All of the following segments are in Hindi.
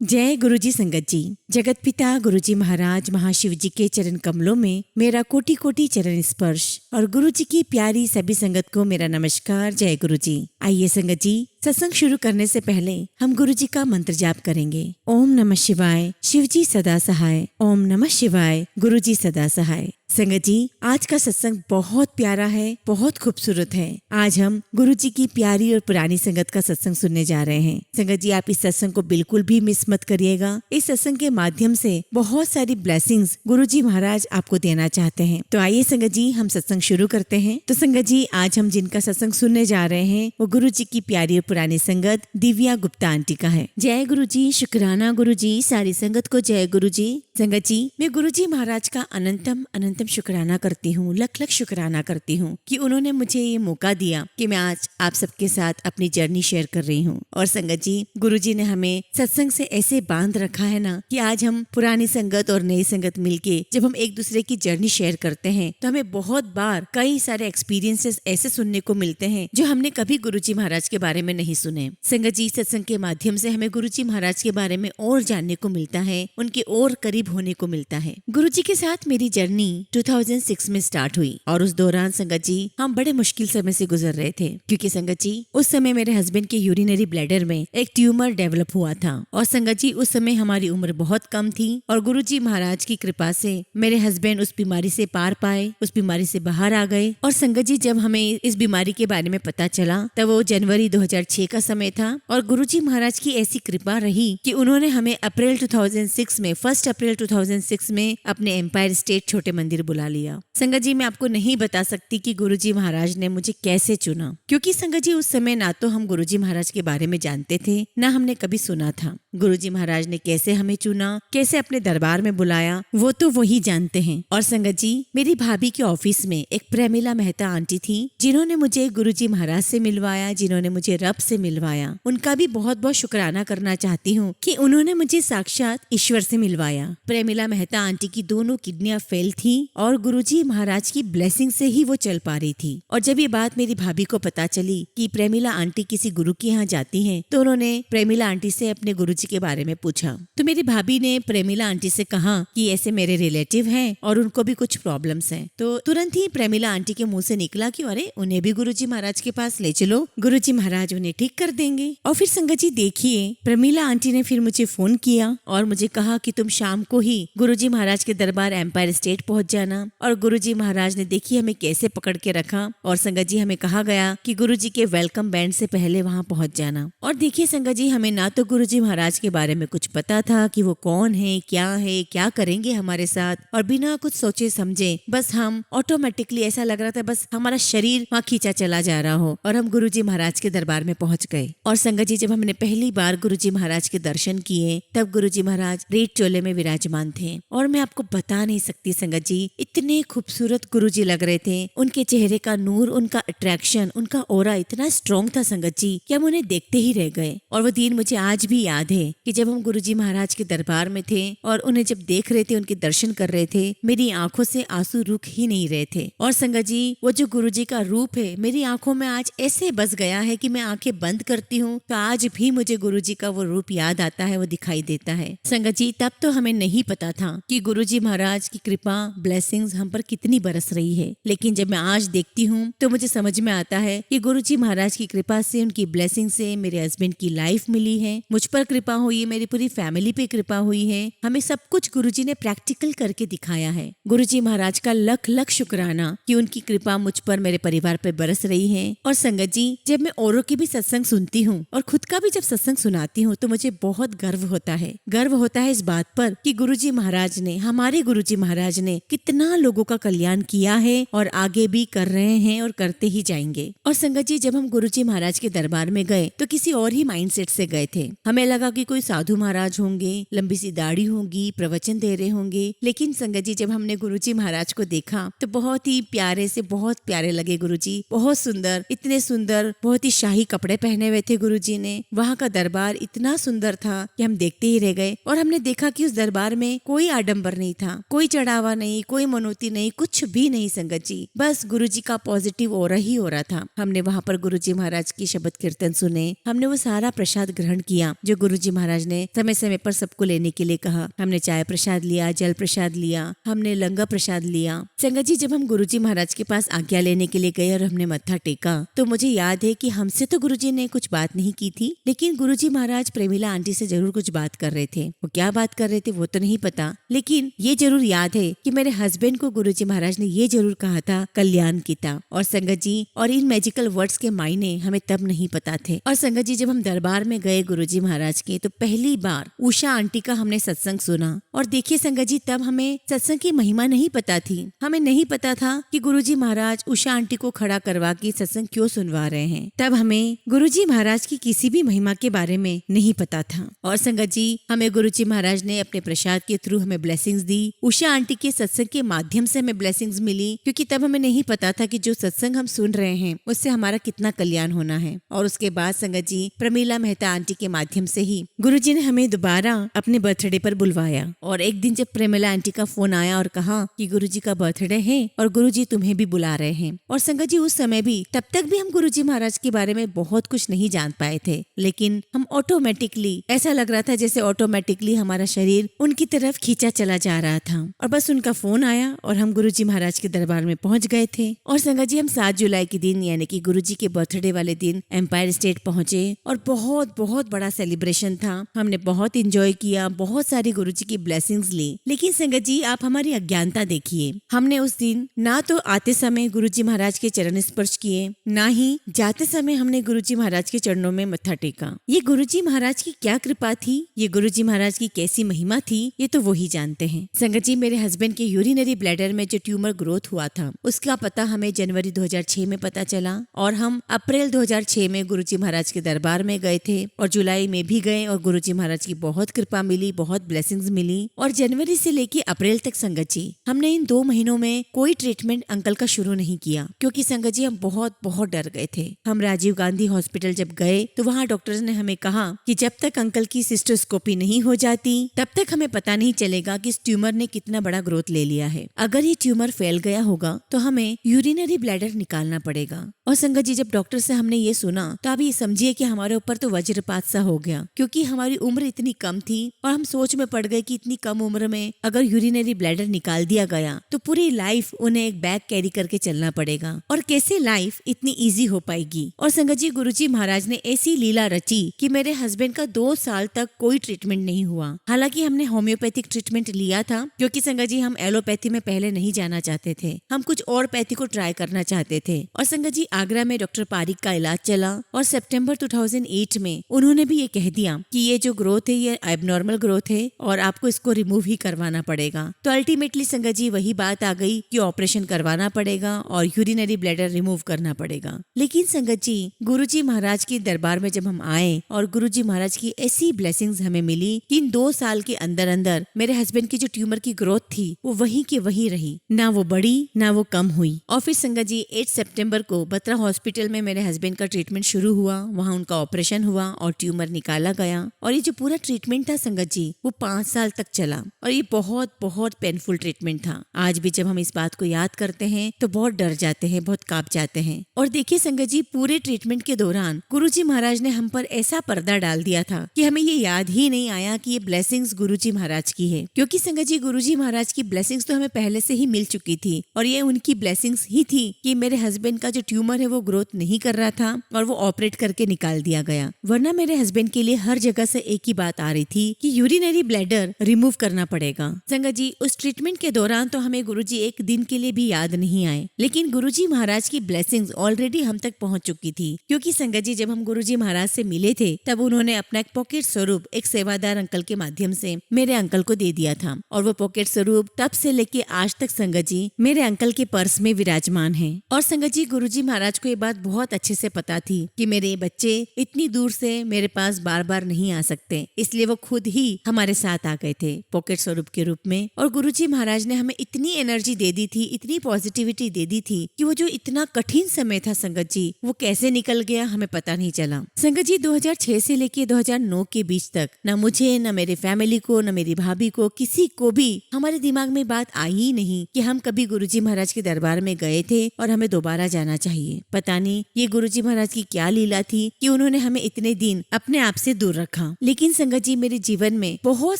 जय गुरुजी संगत जी। जगत पिता गुरुजी महाराज महाशिव जी के चरण कमलों में मेरा कोटि कोटि चरण स्पर्श और गुरुजी की प्यारी सभी संगत को मेरा नमस्कार। जय गुरुजी। आइए संगत जी, सत्संग शुरू करने से पहले हम गुरुजी का मंत्र जाप करेंगे। ओम नमः शिवाय, शिव जी सदा सहाय। ओम नमः शिवाय, गुरुजी सदा सहाय। संगत जी, आज का सत्संग बहुत प्यारा है, बहुत खूबसूरत है। आज हम गुरुजी की प्यारी और पुरानी संगत का सत्संग सुनने जा रहे हैं। संगत जी, आप इस सत्संग को बिल्कुल भी मिस मत करिएगा। इस सत्संग के माध्यम से बहुत सारी ब्लेसिंग्स गुरुजी महाराज आपको देना चाहते हैं। तो आइए संगत जी, हम सत्संग शुरू करते हैं। तो संगत जी, आज हम जिनका सत्संग सुनने जा रहे हैं वो गुरुजी की प्यारी और पुरानी संगत दिव्या गुप्ता आंटी का है। जय गुरुजी, शुक्राना गुरुजी, सारी संगत को जय गुरुजी। संगत जी, मैं गुरुजी महाराज का अनंतम अनंतम शुक्राना करती हूँ, लख लख शुक्राना करती हूँ कि उन्होंने मुझे ये मौका दिया कि मैं आज आप सबके साथ अपनी जर्नी शेयर कर रही हूँ। और संगत जी, गुरुजी ने हमें सत्संग से ऐसे बांध रखा है ना कि आज हम पुरानी संगत और नई संगत मिलके जब हम एक दूसरे की जर्नी शेयर करते हैं तो हमें बहुत बार कई सारे एक्सपीरियंसेस ऐसे सुनने को मिलते हैं जो हमने कभी गुरुजी महाराज के बारे में नहीं सुने। संगत जी, सत्संग के माध्यम से हमें गुरुजी महाराज के बारे में और जानने को मिलता है, उनके और करीब होने को मिलता है। गुरुजी के साथ मेरी जर्नी 2006 में स्टार्ट हुई और उस दौरान संगत जी हम बड़े मुश्किल समय से गुजर रहे थे, क्योंकि संगत जी उस समय मेरे हस्बैंड के यूरिनरी ब्लैडर में एक ट्यूमर डेवलप हुआ था। और संगत जी उस समय हमारी उम्र बहुत कम थी और गुरुजी महाराज की कृपा से मेरे हस्बैंड उस बीमारी से पार पाए, उस बीमारी से बाहर आ गए। और संगत जी, जब हमें इस बीमारी के बारे में पता चला तब वो जनवरी 2006 का समय था और गुरुजी महाराज की ऐसी कृपा रही कि उन्होंने हमें अप्रैल 2006 में 1 अप्रैल 2006 में अपने एम्पायर स्टेट छोटे मंदिर बुला लिया। संगत जी, मैं आपको नहीं बता सकती कि गुरुजी महाराज ने मुझे कैसे चुना, क्योंकि संगत जी उस समय ना तो हम गुरुजी महाराज के बारे में जानते थे, ना हमने कभी सुना था। गुरुजी महाराज ने कैसे हमें चुना, कैसे अपने दरबार में बुलाया, वो तो वही जानते हैं। और संगत जी, मेरी भाभी के ऑफिस में एक प्रेमिला मेहता आंटी थी जिन्होंने मुझे गुरुजी महाराज से मिलवाया, जिन्होंने मुझे रब से मिलवाया। उनका भी बहुत बहुत शुक्राना करना चाहती हूँ कि उन्होंने मुझे साक्षात ईश्वर से मिलवाया। प्रेमिला मेहता आंटी की दोनों किडनियां फेल थी और गुरुजी महाराज की ब्लेसिंग से ही वो चल पा रही थी। और जब ये बात मेरी भाभी को पता चली कि प्रेमिला आंटी किसी गुरु के यहाँ जाती हैं, तो उन्होंने प्रेमिला आंटी से अपने गुरुजी के बारे में पूछा। तो मेरी भाभी ने प्रेमिला आंटी से कहा कि ऐसे मेरे रिलेटिव हैं और उनको भी कुछ प्रॉब्लम्स हैं। तो तुरंत ही प्रेमिला आंटी के मुंह से निकला कि अरे उन्हें भी गुरुजी महाराज के पास ले चलो, गुरुजी महाराज उन्हें ठीक कर देंगे। और फिर संगत जी देखिए, प्रेमिला आंटी ने फिर मुझे फोन किया और मुझे कहा कि तुम शाम को ही गुरुजी महाराज के दरबार एम्पायर स्टेट पहुंच जाना। और गुरुजी महाराज ने देखिए हमें कैसे पकड़ के रखा। और संगत जी, हमें कहा गया कि गुरुजी के वेलकम बैंड से पहले वहां पहुंच जाना। और देखिए संगत जी, हमें ना तो गुरुजी महाराज के बारे में कुछ पता था कि वो कौन है, क्या करेंगे हमारे साथ, और बिना कुछ सोचे समझे बस हम ऑटोमेटिकली ऐसा लग रहा था बस हमारा शरीर वहाँ खींचा चला जा रहा हो और हम गुरुजी महाराज के दरबार में पहुंच गए। और संगत जी, जब हमने पहली बार गुरुजी महाराज के दर्शन किए तब गुरुजी महाराज रेड चोले में विराजमान थे। और मैं आपको बता नहीं सकती संगत जी, इतने खूबसूरत गुरुजी लग रहे थे। उनके चेहरे का नूर, उनका अट्रैक्शन, उनका ऑरा इतना स्ट्रॉन्ग था संगत जी कि हम उन्हें देखते ही रह गए। और वो दिन मुझे आज भी याद है कि जब हम गुरुजी महाराज के दरबार में थे और उन्हें जब देख रहे थे, उनके दर्शन कर रहे थे, मेरी आंखों से आंसू रुक ही नहीं रहे थे। और संगत जी, वो जो गुरुजी का रूप है मेरी आंखों में आज ऐसे बस गया है कि मैं आंखें बंद करती हूँ तो आज भी मुझे गुरुजी का वो रूप याद आता है, वो दिखाई देता है। संगत जी, तब तो हमें नहीं पता था कि गुरुजी महाराज की कृपा, ब्लेसिंग्स हम पर कितनी बरस रही है। लेकिन जब मैं आज देखती हूँ तो मुझे समझ में आता है कि गुरुजी महाराज की कृपा से, उनकी ब्लेसिंग से मेरे हस्बैंड की लाइफ मिली है, मुझ पर कृपा हुई है, मेरी पूरी फैमिली पे कृपा हुई है। हमें सब कुछ गुरुजी ने प्रैक्टिकल करके दिखाया है। गुरुजी महाराज का लख लख शुक्राना कि उनकी कृपा मुझ पर, मेरे परिवार पर बरस रही है। और संगत जी, जब मैं औरों की भी सत्संग सुनती हूँ और खुद का भी जब सत्संग सुनाती हूँ तो मुझे बहुत गर्व होता है। गर्व होता है इस बात पर कि गुरुजी महाराज ने, हमारे गुरुजी महाराज ने कितना लोगों का कल्याण किया है और आगे भी कर रहे हैं और करते ही जाएंगे। और संगत जी, जब हम गुरुजी महाराज के दरबार में गए तो किसी और ही माइंडसेट से गए थे। हमें लगा कि कोई साधु महाराज होंगे, लंबी सी दाढ़ी होगी, प्रवचन दे रहे होंगे। लेकिन संगत जी, जब हमने गुरुजी महाराज को देखा तो बहुत ही प्यारे से, बहुत प्यारे लगे गुरुजी, बहुत सुंदर, इतने सुंदर, बहुत ही शाही कपड़े पहने हुए थे गुरुजी ने। वहाँ का दरबार इतना सुंदर था कि हम देखते ही रह गए। और हमने देखा कि उस दरबार में कोई आडंबर नहीं था, कोई चढ़ावा नहीं, कोई मनोती नहीं, कुछ भी नहीं संगत जी, बस गुरुजी का पॉजिटिव ऑरा ही हो रहा था। हमने वहाँ पर गुरुजी महाराज की शब्द कीर्तन सुने, हमने वो सारा प्रसाद ग्रहण किया जो गुरुजी जी महाराज ने समय समय पर सबको लेने के लिए कहा। हमने चाय प्रसाद लिया, जल प्रसाद लिया, हमने लंगर प्रसाद लिया। संगत जी, जब हम गुरुजी महाराज के पास आज्ञा लेने के लिए गए और हमने मत्था टेका तो मुझे याद है कि हमसे तो गुरुजी ने कुछ बात नहीं की थी, लेकिन गुरुजी महाराज प्रेमिला आंटी से जरूर कुछ बात कर रहे थे। वो क्या बात कर रहे थे वो तो नहीं पता, लेकिन ये जरूर याद है कि मेरे हस्बैंड को गुरुजी महाराज ने ये जरूर कहा था कल्याण कीता। और संगत जी, और इन मैजिकल वर्ड्स के मायने हमें तब नहीं पता थे। और संगत जी, जब हम दरबार में गए गुरुजी महाराज के तो पहली बार उषा आंटी का हमने सत्संग सुना। और देखिए संगत जी, तब हमें सत्संग की महिमा नहीं पता थी। हमें नहीं पता था कि गुरुजी महाराज उषा आंटी को खड़ा करवा के सत्संग क्यों सुनवा रहे हैं। तब हमें गुरुजी महाराज की किसी भी महिमा के बारे में नहीं पता था। और संगत जी, हमें गुरुजी महाराज ने अपने प्रसाद के थ्रू हमें ब्लेसिंग्स दी। उषा आंटी के सत्संग के माध्यम से हमें ब्लेसिंग्स मिली, क्योंकि तब हमें नहीं पता था कि जो सत्संग हम सुन रहे हैं उससे हमारा कितना कल्याण होना है। और उसके बाद संगत जी, प्रमीला मेहता आंटी के माध्यम से ही गुरुजी ने हमें दोबारा अपने बर्थडे पर बुलवाया। और एक दिन जब प्रमीला आंटी का फोन आया और कहा कि गुरुजी का बर्थडे है और गुरुजी तुम्हें भी बुला रहे हैं। और संगत जी, उस समय भी तब तक भी हम गुरुजी महाराज के बारे में बहुत कुछ नहीं जान पाए थे, लेकिन हम ऑटोमेटिकली ऐसा लग रहा था जैसे ऑटोमेटिकली हमारा शरीर उनकी तरफ खींचा चला जा रहा था। और बस उनका फोन आया और हम गुरुजी महाराज के दरबार में पहुंच गए थे। और संगत जी, हम 7 जुलाई के दिन यानी कि गुरुजी के बर्थडे वाले दिन एम्पायर स्टेट पहुंचे और बहुत बहुत बड़ा सेलिब्रेशन था। हमने बहुत इंजॉय किया, बहुत सारी गुरुजी की ब्लेसिंग्स ली। लेकिन संगत जी, आप हमारी अज्ञानता देखिए, हमने उस दिन ना तो आते समय गुरुजी महाराज के चरण स्पर्श किए, ना ही जाते समय हमने गुरुजी महाराज के चरणों में मत्था टेका। ये गुरुजी महाराज की क्या कृपा थी, ये गुरुजी महाराज की कैसी महिमा थी, ये तो वो ही जानते हैं। संगत जी, मेरे हस्बैंड के यूरिनरी ब्लैडर में जो ट्यूमर ग्रोथ हुआ था उसका पता हमें जनवरी 2006 में पता चला। और हम अप्रैल 2006 में गुरुजी महाराज के दरबार में गए थे और जुलाई में भी गए और गुरुजी महाराज की बहुत कृपा मिली, बहुत ब्लेसिंग्स मिली। और जनवरी से लेके अप्रैल तक संगत जी, हमने इन 2 महीनों में कोई ट्रीटमेंट अंकल का शुरू नहीं किया, क्योंकि संगत जी हम बहुत बहुत डर गए थे। हम राजीव गांधी हॉस्पिटल जब गए तो वहाँ डॉक्टर्स ने हमें कहा कि जब तक अंकल की सिस्टोस्कोपी नहीं हो जाती तब तक हमें पता नहीं चलेगा कि इस ट्यूमर ने कितना बड़ा ग्रोथ ले लिया है। अगर ये ट्यूमर फैल गया होगा तो हमें यूरिनरी ब्लैडर निकालना पड़ेगा। और संगत जी, जब डॉक्टर से हमने ये सुना तो आप ये समझिए कि हमारे ऊपर तो वज्रपात सा हो गया, क्योंकि हमारी उम्र इतनी कम थी और हम सोच में पड़ गए कि इतनी कम उम्र में अगर यूरिनरी ब्लैडर निकाल दिया गया तो पूरी लाइफ उन्हें एक बैग कैरी करके चलना पड़ेगा और कैसे लाइफ इतनी इजी हो पाएगी। और संगत जी, गुरुजी महाराज ने ऐसी लीला रची कि मेरे हस्बैंड का 2 साल तक कोई ट्रीटमेंट नहीं हुआ। हालांकि हमने होम्योपैथिक ट्रीटमेंट लिया था, क्योंकि संगत जी हम एलोपैथी में पहले नहीं जाना चाहते थे, हम कुछ और पैथी को ट्राई करना चाहते थे। और संगत जी, आगरा में डॉक्टर पारिक का इलाज चला और सितंबर 2008 में उन्होंने भी ये कह दिया कि ये जो ग्रोथ है ये एबनॉर्मल ग्रोथ है और आपको इसको रिमूव ही करवाना पड़ेगा। तो अल्टीमेटली संगत जी वही बात आ गई कि ऑपरेशन करवाना पड़ेगा और यूरिनरी ब्लैडर रिमूव करना पड़ेगा। लेकिन संगत जी, गुरुजी महाराज के दरबार में जब हम आए और गुरुजी महाराज की ऐसी ब्लेसिंग्स हमें मिली कि इन 2 साल के अंदर अंदर मेरे हस्बैंड की जो ट्यूमर की ग्रोथ थी वो वही की वही रही, ना वो बढ़ी ना वो कम हुई। और फिर संगत जी 8 सितंबर को बत्रा हॉस्पिटल में मेरे हस्बैंड का ट्रीटमेंट शुरू हुआ, वहाँ उनका ऑपरेशन हुआ और ट्यूमर निकाला गया। और ये जो पूरा ट्रीटमेंट था संगत जी वो 5 साल तक चला और ये बहुत बहुत पेनफुल ट्रीटमेंट था। आज भी जब हम इस बात को याद करते हैं तो बहुत डर जाते हैं, बहुत कांप जाते हैं। और देखिए संगत जी, पूरे ट्रीटमेंट के दौरान गुरुजी महाराज ने हम पर ऐसा पर्दा डाल दिया था कि हमें ये याद ही नहीं आया कि ये ब्लेसिंग्स गुरुजी महाराज की है, क्योंकि संगत जी गुरुजी महाराज की ब्लेसिंग्स तो हमें पहले से ही मिल चुकी थी और ये उनकी ब्लेसिंग्स ही थी कि मेरे हस्बैंड का जो ट्यूमर है वो ग्रोथ नहीं कर रहा था और वो ऑपरेट करके निकाल दिया गया। वरना मेरे हस्बैंड के लिए हर जगह से एक ही बात आ रही थी कि यूरिनरी ब्लैडर रिमूव करना पड़ेगा। संगत जी, उस ट्रीटमेंट के दौरान तो हमें गुरुजी एक दिन के लिए भी याद नहीं आए, लेकिन गुरुजी महाराज की ब्लेसिंग्स ऑलरेडी हम तक पहुंच चुकी थी। क्योंकि संगत जी, जब हम गुरुजी महाराज से मिले थे तब उन्होंने अपना एक पॉकेट स्वरूप एक सेवादार अंकल के माध्यम से मेरे अंकल को दे दिया था और वो पॉकेट स्वरूप तब से लेके आज तक संगत जी मेरे अंकल के पर्स में विराजमान है। और संगत जी, गुरुजी महाराज को ये बात बहुत अच्छे से पता थी कि मेरे बच्चे इतनी दूर से मेरे पास बार बार नहीं आ सकते, इसलिए वो खुद ही हमारे साथ आ गए थे पॉकेट स्वरूप के रूप में। और गुरुजी महाराज ने हमें इतनी एनर्जी दे दी थी, इतनी पॉजिटिविटी दे दी थी कि वो जो इतना कठिन समय था संगत जी वो कैसे निकल गया हमें पता नहीं चला। संगत जी, 2006 से लेके 2009 के बीच तक न मुझे, न मेरे फैमिली को, न मेरी भाभी को, किसी को भी हमारे दिमाग में बात आई ही नहीं कि हम कभी गुरुजी महाराज के दरबार में गए थे और हमें दोबारा जाना चाहिए। जाएंगे। पता नहीं ये गुरुजी महाराज की क्या लीला थी कि उन्होंने हमें इतने दिन अपने आप से दूर रखा। लेकिन संगत जी, मेरे जीवन में बहुत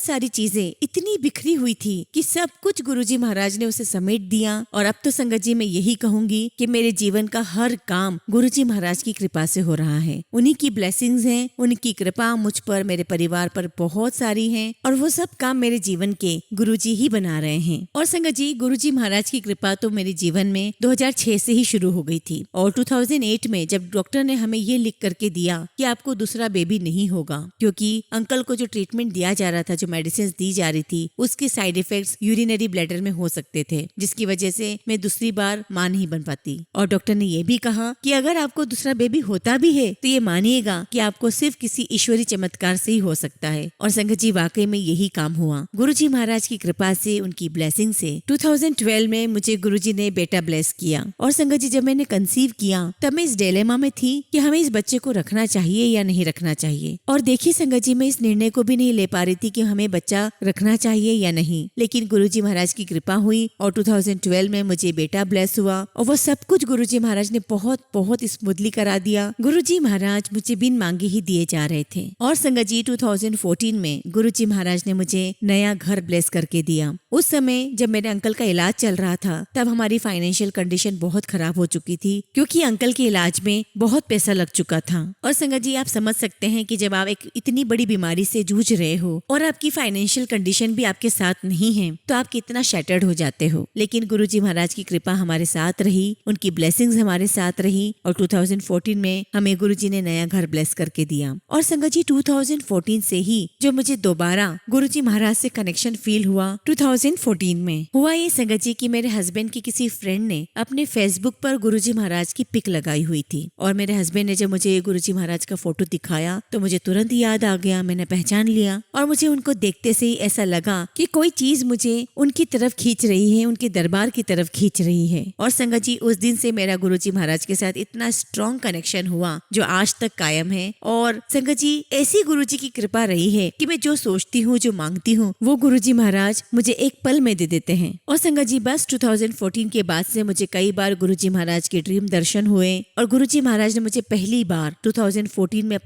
सारी चीजें इतनी बिखरी हुई थी कि सब कुछ गुरुजी महाराज ने उसे समेट दिया। और अब तो संगत जी मैं यही कहूंगी कि मेरे जीवन का हर काम गुरुजी महाराज की कृपा से हो रहा है। उन्हीं की ब्लेसिंग्स हैं, उनकी कृपा मुझ पर, मेरे परिवार पर बहुत सारी है और वो सब काम मेरे जीवन के गुरुजी ही बना रहे हैं। और संगत जी, गुरुजी महाराज की कृपा तो मेरे जीवन में 2006 से ही शुरू हो गई थी। और 2008 में जब डॉक्टर ने हमें ये लिख करके दिया कि आपको दूसरा बेबी नहीं होगा, क्योंकि अंकल को जो ट्रीटमेंट दिया जा रहा था, जो मेडिसिन दी जा रही थी, उसके साइड इफेक्ट्स यूरिनरी ब्लैडर में हो सकते थे, जिसकी वजह से मैं दूसरी बार मां नहीं बन पाती। और डॉक्टर ने ये भी कहा कि अगर आपको दूसरा बेबी होता भी है तो ये मानिएगा कि आपको सिर्फ किसी ईश्वरी चमत्कार से ही हो सकता है। और संगत जी, वाकई में यही काम हुआ। गुरुजी महाराज की कृपा से, उनकी ब्लेसिंग से 2012 में मुझे गुरुजी ने बेटा ब्लेस किया। और संगत जी, जब मैंने कंसीव किया तब मैं इस डिलेमा में थी कि हमें इस बच्चे को रखना चाहिए या नहीं रखना चाहिए। और देखिए संगत जी, मैं इस निर्णय को भी नहीं ले पा रही थी कि हमें बच्चा रखना चाहिए या नहीं। लेकिन गुरुजी महाराज की कृपा हुई और 2012 में मुझे बेटा ब्लेस हुआ। और वो सब कुछ गुरुजी महाराज ने बहुत बहुत स्मूथली करा दिया। गुरुजी महाराज मुझे बिन मांगे ही दिए जा रहे थे। और संगत जी, 2014 में गुरुजी महाराज ने मुझे नया घर ब्लेस करके दिया। उस समय जब मेरे अंकल का इलाज चल रहा था तब हमारी फाइनेंशियल कंडीशन बहुत खराब हो चुकी थी, क्योंकि अंकल के इलाज में बहुत पैसा लग चुका था। और संगत जी, आप समझ सकते हैं कि जब आप एक इतनी बड़ी बीमारी से जूझ रहे हो और आपकी फाइनेंशियल कंडीशन भी आपके साथ नहीं है तो आप कितना शैटर्ड हो जाते हो। लेकिन गुरुजी महाराज की कृपा हमारे साथ रही, उनकी ब्लेसिंग्स हमारे साथ रही और 2014 में हमें गुरुजी ने नया घर ब्लेस करके दिया। और संगत जी, 2014 से ही जो मुझे दोबारा गुरुजी महाराज से कनेक्शन फील हुआ 2014 में हुआ ये संगत जी कि मेरे हस्बैंड की किसी फ्रेंड ने अपने फेसबुक पर गुरुजी महाराज की पिक लगाई हुई थी। और मेरे हस्बैंड ने जब मुझे गुरुजी महाराज का फोटो दिखाया तो मुझे तुरंत याद आ गया, मैंने पहचान लिया। और मुझे उनको देखते से ही ऐसा लगा कि कोई चीज मुझे उनकी तरफ खींच रही है, उनके दरबार की तरफ खींच रही है। और संगत जी, उस दिन से मेरा गुरुजी महाराज के साथ इतना स्ट्रॉन्ग कनेक्शन हुआ जो आज तक कायम है। और संगत जी, ऐसी गुरुजी की कृपा रही है कि मैं जो सोचती हूँ, जो मांगती हूँ, वो गुरुजी महाराज मुझे एक पल में दे देते हैं। और संगत जी, बस 2014 के बाद से मुझे कई बार गुरुजी महाराज के ड्रीम दर्शन हुए। और गुरुजी महाराज ने मुझे पहली बार 2014 में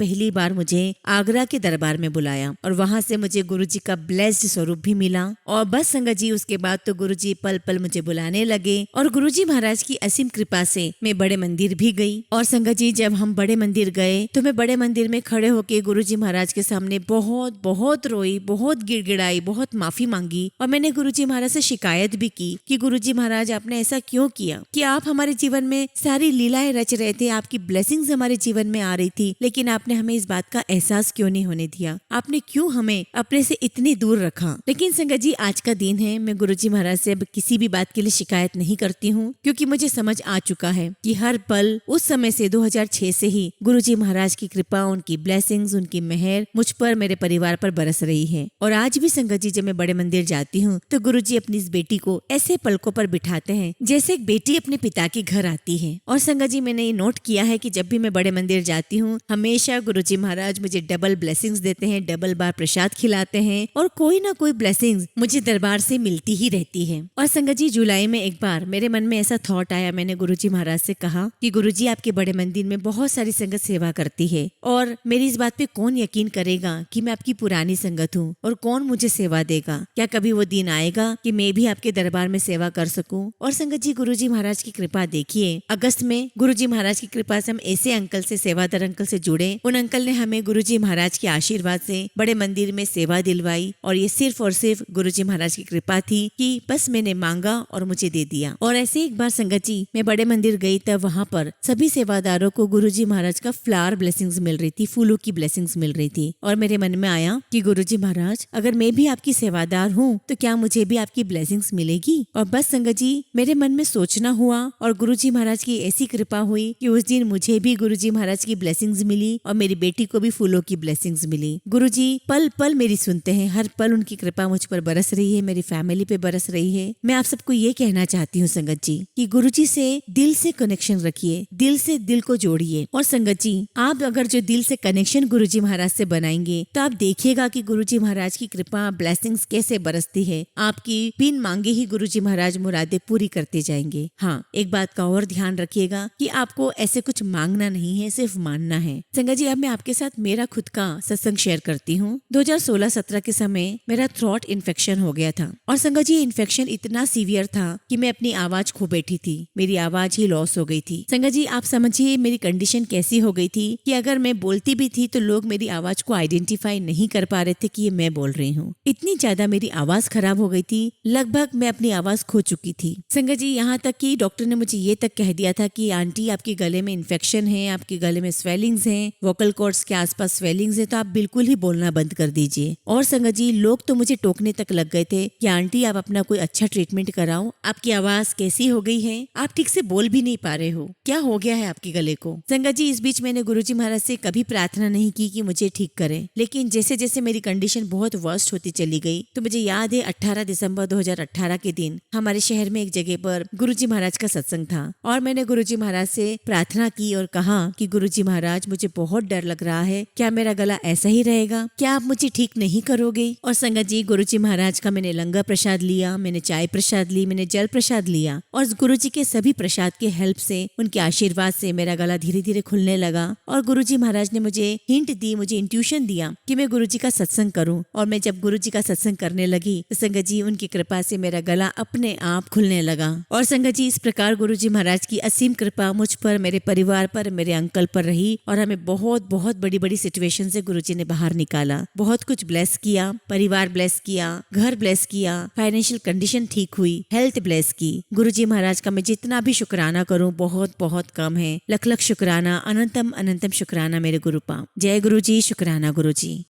मुझे आगरा के दरबार में बुलाया और वहाँ से मुझे गुरुजी का ब्लेस्ड स्वरूप भी मिला। और बस संगत जी, उसके बाद तो गुरुजी पल पल मुझे बुलाने लगे। और गुरुजी महाराज की असीम कृपा से मैं बड़े मंदिर भी गई। और संगत जी, जब हम बड़े मंदिर गए तो मैं बड़े मंदिर में खड़े होके गुरुजी महाराज के सामने बहुत बहुत रोई, बहुत गिड़गिड़ाई, बहुत माफी मांगी। और मैंने गुरुजी महाराज से शिकायत भी की कि गुरुजी महाराज, आपने ऐसा क्यों किया कि आप हमारे जीवन में सारी लीलाएं रच रहे थे, आपकी ब्लेसिंग्स हमारे जीवन में आ रही थी, लेकिन आपने हमें इस बात का एहसास क्यों नहीं होने दिया, आपने क्यों हमें अपने से इतनी दूर रखा। लेकिन संगत जी, आज का दिन है, मैं गुरुजी महाराज से अब किसी भी बात के लिए शिकायत नहीं करती हूँ, क्योंकि मुझे समझ आ चुका है कि हर पल उस समय से 2006 से ही गुरुजी महाराज की कृपा, उनकी ब्लेसिंग्स, उनकी मेहर मुझ पर, मेरे परिवार पर बरस रही है। और आज भी संगत जी, जब मैं बड़े मंदिर जाती हूँ तो गुरुजी अपनी इस बेटी को ऐसे पलकों पर बिठाते हैं जैसे एक बेटी अपने पिता के घर आती है। और संगत जी, मैंने ये नोट किया है कि जब भी मैं बड़े मंदिर जाती हूँ हमेशा गुरुजी महाराज मुझे डबल ब्लेसिंग्स देते हैं, डबल बार प्रसाद खिलाते हैं और कोई ना कोई ब्लेसिंग्स मुझे दरबार से मिलती ही रहती है। और संगत जी, जुलाई में एक बार मेरे मन में ऐसा थॉट आया, मैंने गुरुजी महाराज से कहा कि गुरुजी, आपके बड़े मंदिर में बहुत सारी संगत सेवा करती है और मेरी इस बात पे कौन यकीन करेगा कि मैं आपकी पुरानी संगत हूँ और कौन मुझे सेवा देगा। क्या कभी वो दिन आएगा कि मैं भी आपके दरबार में सेवा कर सकूं। और संगत जी, गुरुजी महाराज की कृपा देखिए, अगस्त में गुरुजी महाराज की कृपा से हम ऐसे अंकल से, सेवादार अंकल से जुड़े। उन अंकल ने हमें गुरुजी महाराज के आशीर्वाद से बड़े मंदिर में सेवा दिलवाई और ये सिर्फ और सिर्फ गुरुजी महाराज की कृपा थी कि बस मैंने मांगा और मुझे दे दिया। और ऐसे एक बार संगत जी, मैं बड़े मंदिर गई तब वहाँ पर सभी सेवादारों को गुरुजी महाराज का फ्लावर ब्लेसिंग्स मिल रही थी, फूलों की ब्लेसिंग्स मिल रही थी। और मेरे मन में आया कि गुरुजी महाराज, अगर मैं भी आपकी सेवादार हूँ तो क्या मुझे भी आपकी ब्लेसिंग्स मिलेगी। और बस संगत जी, मेरे मन में सोचना हुआ और गुरुजी महाराज की ऐसी कृपा हुई कि उस दिन मुझे भी गुरुजी महाराज की ब्लेसिंग्स मिली और मेरी बेटी को भी फूलों की ब्लेसिंग्स मिली। गुरुजी पल पल मेरी सुनते हैं, हर पल उनकी कृपा मुझ पर बरस रही है, मेरी फैमिली पे बरस रही है। मैं आप सबको ये कहना चाहती हूँ संगत जी कि गुरुजी से दिल से कनेक्शन रखिए, दिल से दिल को जोड़िए। और संगत जी, आप अगर जो दिल से कनेक्शन गुरुजी महाराज से बनाएंगे तो आप देखिएगा कि गुरुजी महाराज की कृपा, ब्लेसिंग्स कैसे बरसती है। आपकी बिन मांगे ही गुरुजी महाराज मुरादें पूरी करते जाएंगे। हाँ, एक बात का और ध्यान रखिए रखिएगा कि आपको ऐसे कुछ मांगना नहीं है, सिर्फ मानना है। संगत जी, अब मैं आपके साथ मेरा खुद का सत्संग शेयर करती हूँ। 2016-17 के समय मेरा थ्रोट इन्फेक्शन हो गया था और संगत जी, इन्फेक्शन इतना सीवियर था कि मैं अपनी आवाज खो बैठी थी, मेरी आवाज ही लॉस हो गई थी। संगत जी, आप समझिए मेरी कंडीशन कैसी हो गई थी कि अगर मैं बोलती भी थी तो लोग मेरी आवाज को आइडेंटिफाई नहीं कर पा रहे थे कि ये मैं बोल रही हूँ। इतनी ज्यादा मेरी आवाज खराब हो गई थी, लगभग मैं अपनी आवाज खो चुकी थी। संगत जी, यहाँ तक कि डॉक्टर ने मुझे ये तक कह दिया था कि आंटी, आपके गले में इन्फेक्शन है, आपके गले में स्वेलिंग्स हैं, वोकल कॉर्ड्स के आसपास स्वेलिंग्स है, तो आप बिल्कुल ही बोलना बंद कर दीजिए। और संगत जी, लोग तो मुझे टोकने तक लग गए थे कि आंटी, आप अपना कोई अच्छा ट्रीटमेंट कराओ, आपकी आवाज कैसी हो गई है, आप ठीक से बोल भी नहीं पा रहे हो, क्या हो गया है आपके गले को। संगत जी, इस बीच मैंने गुरुजी महाराज से कभी प्रार्थना नहीं की कि मुझे ठीक करें, लेकिन जैसे जैसे मेरी कंडीशन बहुत वर्स्ट होती चली गई तो मुझे याद है 18 दिसंबर 2018 के दिन हमारे शहर में एक जगह पर गुरुजी महाराज का सत्संग था और मैंने गुरुजी महाराज से प्रार्थना की और कहा कि गुरुजी महाराज, मुझे बहुत डर लग रहा है, क्या मेरा गला ऐसा ही रहेगा, क्या आप मुझे ठीक नहीं करोगे। और संगत जी, गुरुजी महाराज का मैंने लंगर प्रसाद लिया, मैंने चाय प्रसाद ली, मैंने जल प्रसाद लिया और गुरुजी के सभी प्रसाद के हेल्प से, उनके आशीर्वाद से मेरा गला धीरे धीरे खुलने लगा। और गुरुजी महाराज ने मुझे हिंट दी, मुझे इंट्यूशन दिया कि मैं गुरुजी का सत्संग करूं। और मैं जब गुरुजी का सत्संग करने लगी तो संगत जी, उनकी कृपा से मेरा गला अपने आप खुलने लगा। और संगत जी, इस प्रकार गुरुजी महाराज की असीम कृपा मुझ पर, मेरे परिवार पर, मेरे अंकल पर रही और हमें बहुत बहुत बड़ी बड़ी सिचुएशन से गुरुजी ने बाहर निकाला, बहुत कुछ ब्लेस किया, परिवार ब्लेस किया, घर ब्लेस किया, फाइनेंशियल कंडीशन ठीक हुई, हेल्थ ब्लेस की। गुरुजी महाराज का मैं जितना भी शुक्राना करूं बहुत बहुत कम है। लख लख शुक्राना, अनंतम अनंतम शुक्राना मेरे गुरुपा। जय गुरुजी, शुक्राना गुरुजी।